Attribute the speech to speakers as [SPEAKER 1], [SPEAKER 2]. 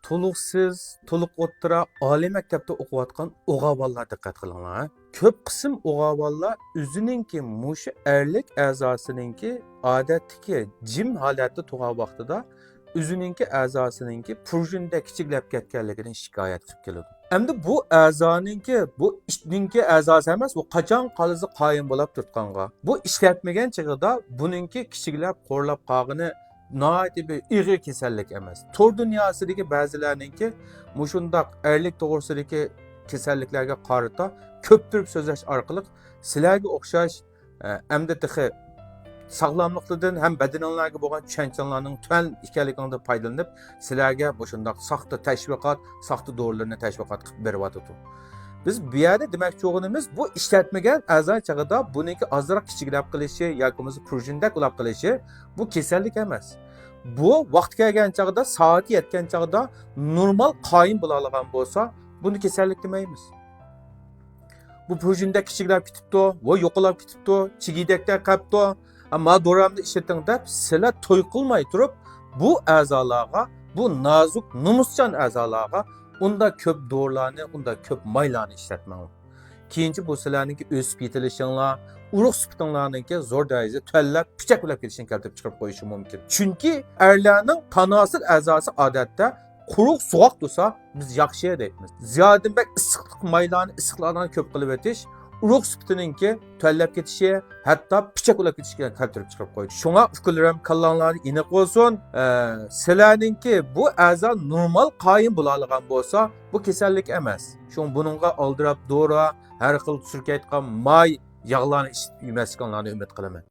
[SPEAKER 1] Toluqsiz, to'liq o'ttira oliy maktabda o'qiyotgan o'g'avollar diqqat qilinglar. Ko'p qism o'g'avollar o'zininki mushu erlik a'zosininki odatdagi jim holatda tug'an vaqtida o'zininki a'zosininki prujinda kichiklab ketganligidan shikoyat qilib keladi. Endi bu a'zoninki bu ishninki a'zosi emas, bu qachon qolizi qoyim bo'lib turtqanga. Bu ishlatmagan chig'ida buninki kichiklab qo'rlab qolgani noati bir ig'ir kasallik emas. Tor dunyosidagi ba'zilarninki mushundoq erlik to'g'risidagi kasalliklarga qarata ko'p turib so'zlash orqali sizlarga o'xshash hamda tixi sog'lomlikdan ham badaninglarga bo'lgan tushunchalarning tuan ekanligidan foydalanib sizlarga mushundoq soxta tashviqot, soxta dorilarni tashviqot qilib beryapti. Biz bu yerda demoqchi bo'lganimiz bu ishlatmagan a'zo chog'ida buniki ozroq kichiklab qilishi yoki bo'lmasa prujindak ulab qilishi bu kasallik emas. Bu vaqt kelgan chog'ida, soati yetgan chog'ida normal qoyim bo'la olgan bo'lsa, buni kasallik demaymiz. Bu prujinda kichiklab ketibdi, va yo'qolib ketibdi, chigidakda qolibdi. Ammo do'ramda ishlating deb sizlar to'y qilmay turib, bu a'zolarga, bu nozik, nomuschan a'zolarga unda ko'p dorilarni, unda ko'p maylarni ishlatmang. Keyinchi bu sizlarningki o'sib yetilishinglar, urug' sifatinglarningki zo'r darajada tallab, pichak bo'lib ketishini keltirib chiqarib qo'yishi mumkin. Chunki erlarning tanosil a'zosi odatda quruq suvoq tursa, biz yaxshi deymiz. Ziyodinbek issiqlik maylarni issiqlardan ko'p qilib o'tish urug' sifatiningki tallab ketishi, hatto pichak bo'lib ketishiga keltirib chiqarib qo'ydi. Shunga fikrlarim kallanglarda aniq bo'lsin. Sizlarningki bu a'zo normal qoyim bo'la olgan bo'lsa, bu kasallik emas. Shun buningga oldirab dori, har xil surkaytgan may yog'larni ichib yemasliklarini umid qilaman.